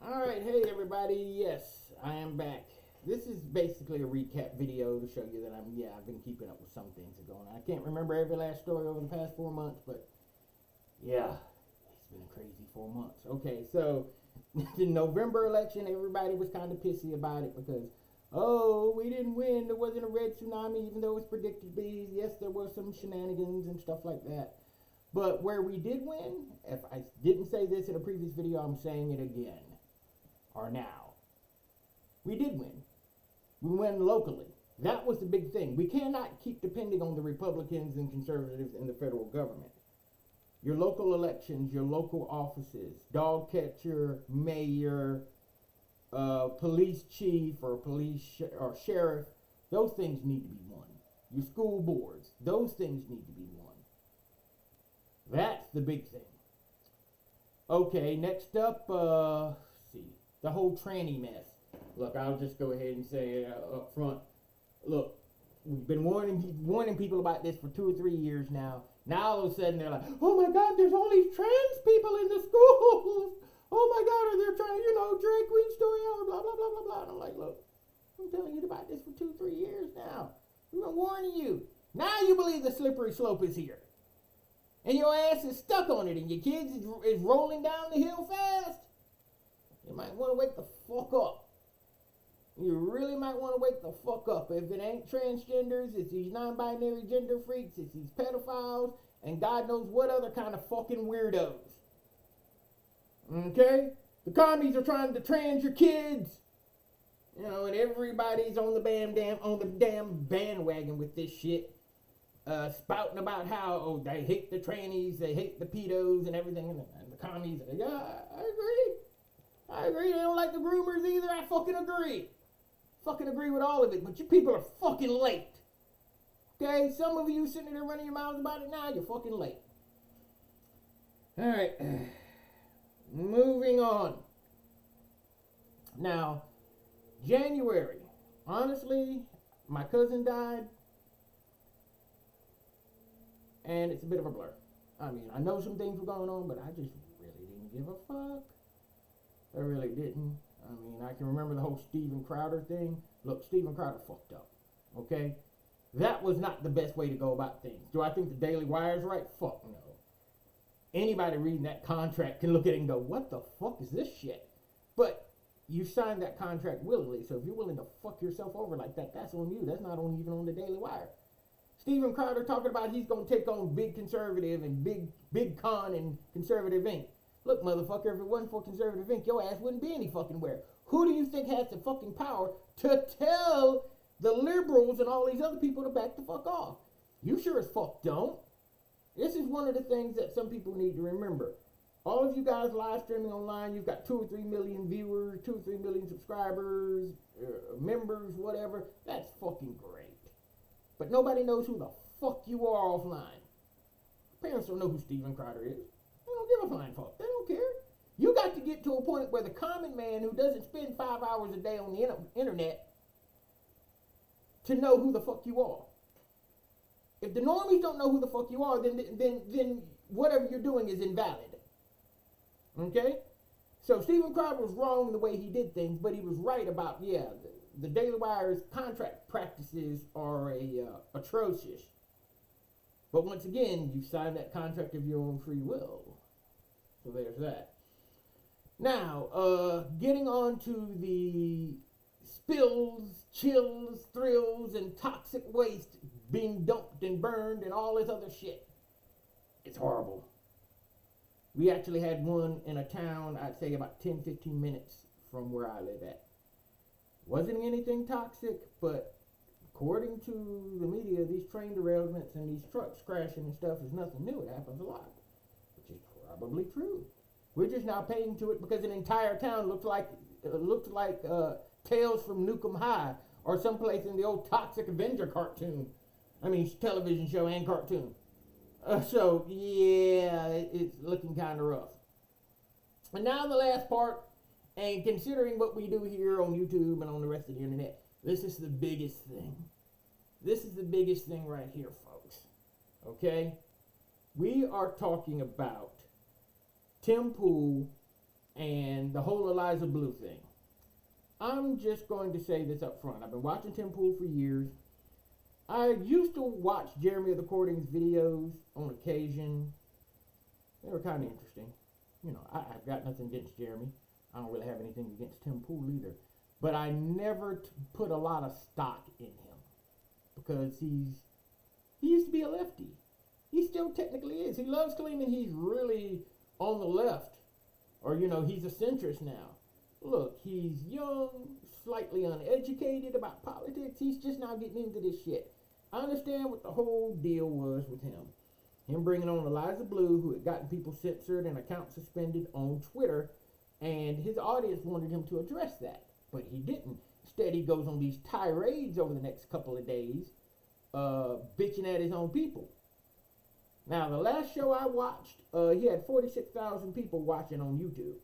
Alright, hey everybody, yes, I am back. This is basically a recap video to show you that I've been keeping up with some things that are going on. I can't remember every last story over the past 4 months, but yeah, it's been a crazy 4 months. Okay, so the November election, everybody was kind of pissy about it because, oh, we didn't win. There wasn't a red tsunami, even though it was predicted to be. Yes, there were some shenanigans and stuff like that. But where we did win, if I didn't say this in a previous video, I'm saying it again, or now. We did win. We won locally. That was the big thing. We cannot keep depending on the Republicans and conservatives in the federal government. Your local elections, your local offices, dog catcher, mayor, police chief or or sheriff, those things need to be won. Your school boards, those things need to be won. That's the big thing. Okay, next up, see, the whole tranny mess. Look, I'll just go ahead and say up front, look, we've been warning people about this for 2 or 3 years now. Now all of a sudden they're like, oh my God, there's all these trans people in the schools. Oh my God, are they trying, drag queen story hour, blah, blah, blah, blah, blah. And I'm like, look, I'm telling you about this for 2 or 3 years now. We've been warning you. Now you believe the slippery slope is here. And your ass is stuck on it and your kids is rolling down the hill fast. You might want to wake the fuck up. You really might want to wake the fuck up. If it ain't transgenders, it's these non-binary gender freaks, it's these pedophiles, and God knows what other kind of fucking weirdos. Okay? The commies are trying to trans your kids. And everybody's on the damn bandwagon with this shit. Spouting about how, they hate the trannies, they hate the pedos and everything, and the commies. Yeah, I agree. They don't like the groomers either. I fucking agree. Fucking agree with all of it, but you people are fucking late. Okay? Some of you sitting there running your mouths about it now, you're fucking late. Alright. Moving on. Now, January. Honestly, my cousin died. And it's a bit of a blur. I mean, I know some things were going on, but I just really didn't give a fuck. I really didn't. I mean, I can remember the whole Steven Crowder thing. Look, Steven Crowder fucked up. Okay? That was not the best way to go about things. Do I think the Daily Wire is right? Fuck no. Anybody reading that contract can look at it and go, what the fuck is this shit? But you signed that contract willingly, so if you're willing to fuck yourself over like that, that's on you. That's not even on the Daily Wire. Steven Crowder talking about he's going to take on Big Conservative and Big Con and Conservative Inc. Look, motherfucker, if it wasn't for Conservative Inc., your ass wouldn't be any fucking where. Who do you think has the fucking power to tell the liberals and all these other people to back the fuck off? You sure as fuck don't. This is one of the things that some people need to remember. All of you guys live streaming online, you've got 2 or 3 million viewers, 2 or 3 million subscribers, members, whatever. That's fucking great. But nobody knows who the fuck you are offline. Parents don't know who Steven Crowder is. They don't give a flying fuck. They don't care. You got to get to a point where the common man who doesn't spend 5 hours a day on the internet to know who the fuck you are. If the normies don't know who the fuck you are, then whatever you're doing is invalid. Okay? So Steven Crowder was wrong in the way he did things, but he was right about, the Daily Wire's contract practices are atrocious. But once again, you signed that contract of your own free will. So there's that. Now, getting on to the spills, chills, thrills, and toxic waste being dumped and burned and all this other shit. It's horrible. We actually had one in a town, I'd say about 10-15 minutes from where I live at. Wasn't anything toxic, but according to the media, these train derailments and these trucks crashing and stuff is nothing new. It happens a lot, which is probably true. We're just now paying to it because an entire town looked like Tales from Nukem High or someplace in the old Toxic Avenger cartoon. I mean, television show and cartoon. So, yeah, it's looking kind of rough. And now the last part. And considering what we do here on YouTube and on the rest of the internet, this is the biggest thing. This is the biggest thing right here, folks. Okay? We are talking about Tim Pool and the whole Eliza Blue thing. I'm just going to say this up front. I've been watching Tim Pool for years. I used to watch Jeremy of the Cording's videos on occasion. They were kind of interesting. You know, I've got nothing against Jeremy. I don't really have anything against Tim Pool either. But I never put a lot of stock in him because he used to be a lefty. He still technically is. He loves claiming he's really on the left, or, you know, he's a centrist now. Look, he's young, slightly uneducated about politics. He's just now getting into this shit. I understand what the whole deal was with him. Him bringing on Eliza Blue, who had gotten people censored and accounts suspended on Twitter, and his audience wanted him to address that, but he didn't. Instead, he goes on these tirades over the next couple of days, bitching at his own people. Now, the last show I watched, he had 46,000 people watching on YouTube.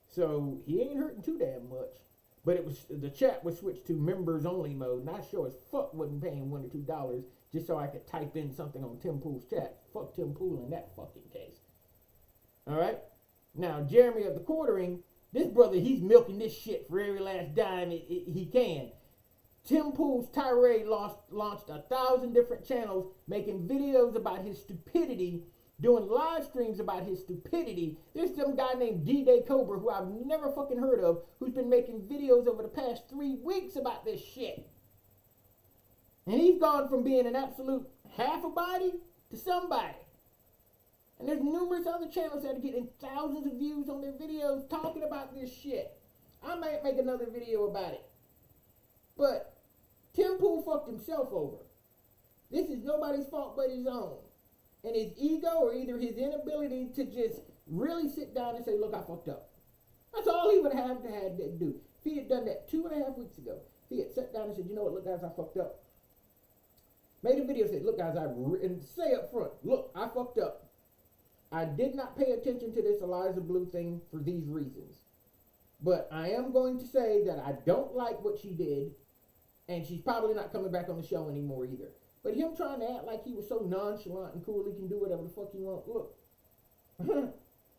So he ain't hurting too damn much. But it was the chat was switched to members only mode, and I sure as fuck wasn't paying $1 or $2 just so I could type in something on Tim Pool's chat. Fuck Tim Pool in that fucking case. All right. Now Jeremy of the Quartering, this brother, he's milking this shit for every last dime he can. Tim Pool's tirade launched 1,000 different channels, making videos about his stupidity, doing live streams about his stupidity. There's some guy named D-Day Cobra, who I've never fucking heard of, who's been making videos over the past 3 weeks about this shit. And he's gone from being an absolute half a body to somebody. And there's numerous other channels that are getting thousands of views on their videos talking about this shit. I might make another video about it. But Tim Pool fucked himself over. This is nobody's fault but his own. And his ego, or either his inability to just really sit down and say, look, I fucked up. That's all he would have to do. If he had done that 2.5 weeks ago, if he had sat down and said, you know what, look guys, I fucked up. Made a video, said, look guys, and say up front, look, I fucked up. I did not pay attention to this Eliza Blue thing for these reasons. But I am going to say that I don't like what she did, and she's probably not coming back on the show anymore either. But him trying to act like he was so nonchalant and cool, he can do whatever the fuck he wants. Look,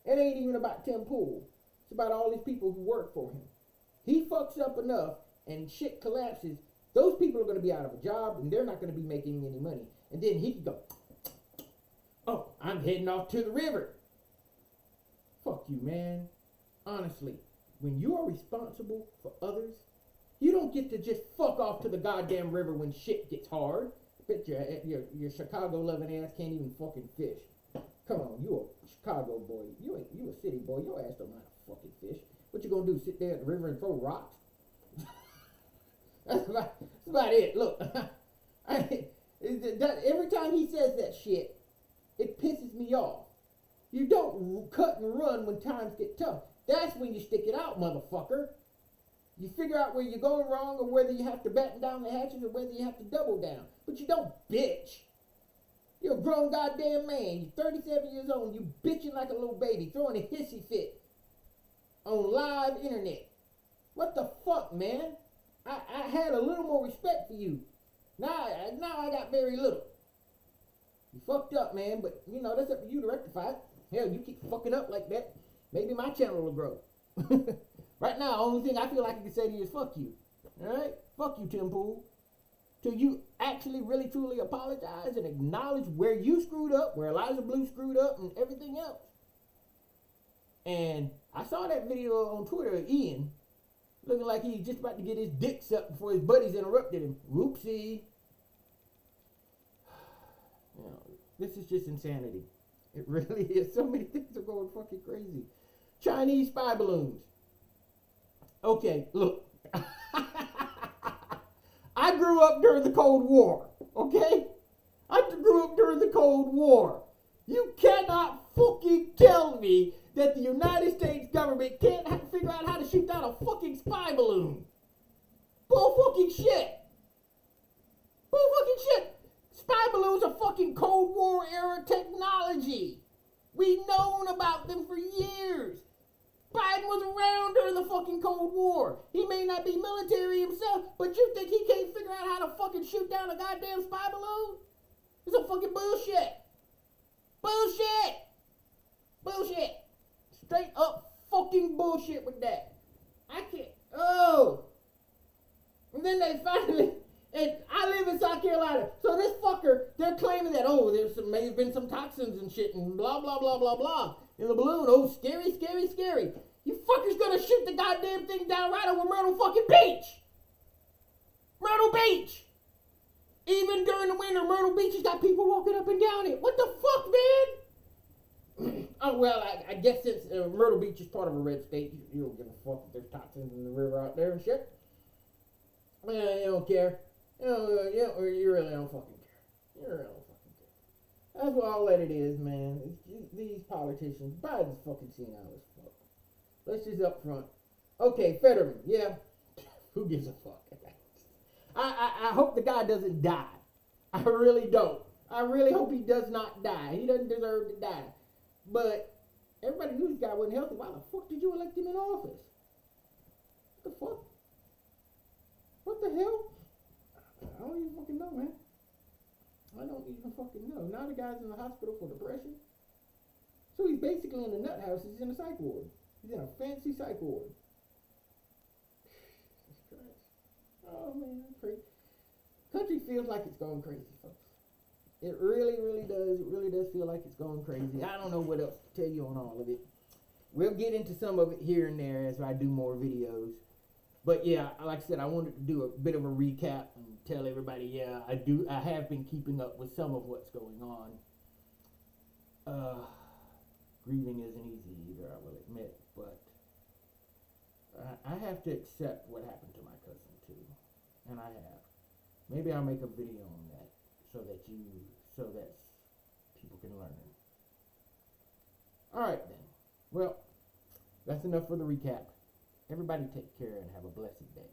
it ain't even about Tim Pool. It's about all these people who work for him. He fucks up enough and shit collapses. Those people are going to be out of a job and they're not going to be making any money. And then he can go, oh, I'm heading off to the river. Fuck you, man. Honestly, when you are responsible for others, you don't get to just fuck off to the goddamn river when shit gets hard. Bet your Chicago-loving ass can't even fucking fish. Come on, you a Chicago boy. You a city boy. Your ass don't know how to fucking fish. What you gonna do, sit there at the river and throw rocks? That's about it. Look, every time he says that shit, it pisses me off. You don't cut and run when times get tough. That's when you stick it out, motherfucker. You figure out where you're going wrong, or whether you have to batten down the hatches, or whether you have to double down. But you don't bitch. You're a grown goddamn man. You're 37 years old, and you bitching like a little baby, throwing a hissy fit on live internet. What the fuck, man? I had a little more respect for you. Now I got very little. You fucked up, man, but, you know, that's up to you to rectify it. Hell, you keep fucking up like that, maybe my channel will grow. Right now, the only thing I feel like I can say to you is fuck you. Alright? Fuck you, Tim Pool. Till you actually really truly apologize and acknowledge where you screwed up, where Eliza Blue screwed up, and everything else. And I saw that video on Twitter of Ian looking like he's just about to get his dick sucked before his buddies interrupted him. Whoopsie. You know, this is just insanity. It really is. So many things are going fucking crazy. Chinese spy balloons. Okay, look. I grew up during the Cold War, okay? I grew up during the Cold War. You cannot fucking tell me that the United States government can't figure out how to shoot down a fucking spy balloon. Bull fucking shit. Bull fucking shit. Spy balloons are fucking Cold War era technology. We've known about them for years. Biden was around during the fucking Cold War. He may not be military himself, but you think he can't figure out how to fucking shoot down a goddamn spy balloon? It's a fucking bullshit. Bullshit. Bullshit. Straight up fucking bullshit with that. I can't. Oh. And then they finally, and I live in South Carolina, so this fucker, they're claiming that, oh, may have been some toxins and shit and blah, blah, blah, blah, blah in the balloon. Oh, scary, scary, scary. You fuckers gonna shoot the goddamn thing down right over Myrtle fucking Beach. Myrtle Beach. Even during the winter, Myrtle Beach has got people walking up and down it. What the fuck, man? Oh, well, I guess since Myrtle Beach is part of a red state, you don't give a fuck if there's toxins in the river out there and shit. You don't care. You really don't fucking care. You really don't fucking care. That's what all that it is, man. These politicians, Biden's fucking senile as fuck. Let's just up front. Okay, Fetterman, yeah. Who gives a fuck? I hope the guy doesn't die. I really don't. I really hope he does not die. He doesn't deserve to die. But everybody knew this guy wasn't healthy. Why the fuck did you elect him in office? What the fuck? What the hell? I don't even fucking know, man. I don't even fucking know. Now the guy's in the hospital for depression. So he's basically in the nut house. He's in a psych ward. He's in a fancy psych ward. Jesus Christ. Oh, man. Country feels like it's going crazy, folks. It really, really does. It really does feel like it's going crazy. I don't know what else to tell you on all of it. We'll get into some of it here and there as I do more videos. But yeah, like I said, I wanted to do a bit of a recap and tell everybody, yeah, I have been keeping up with some of what's going on. Grieving isn't easy either, I will admit, but I have to accept what happened to my cousin too, and I have. Maybe I'll make a video on that so that people can learn. All right then. Well, that's enough for the recap. Everybody take care and have a blessed day.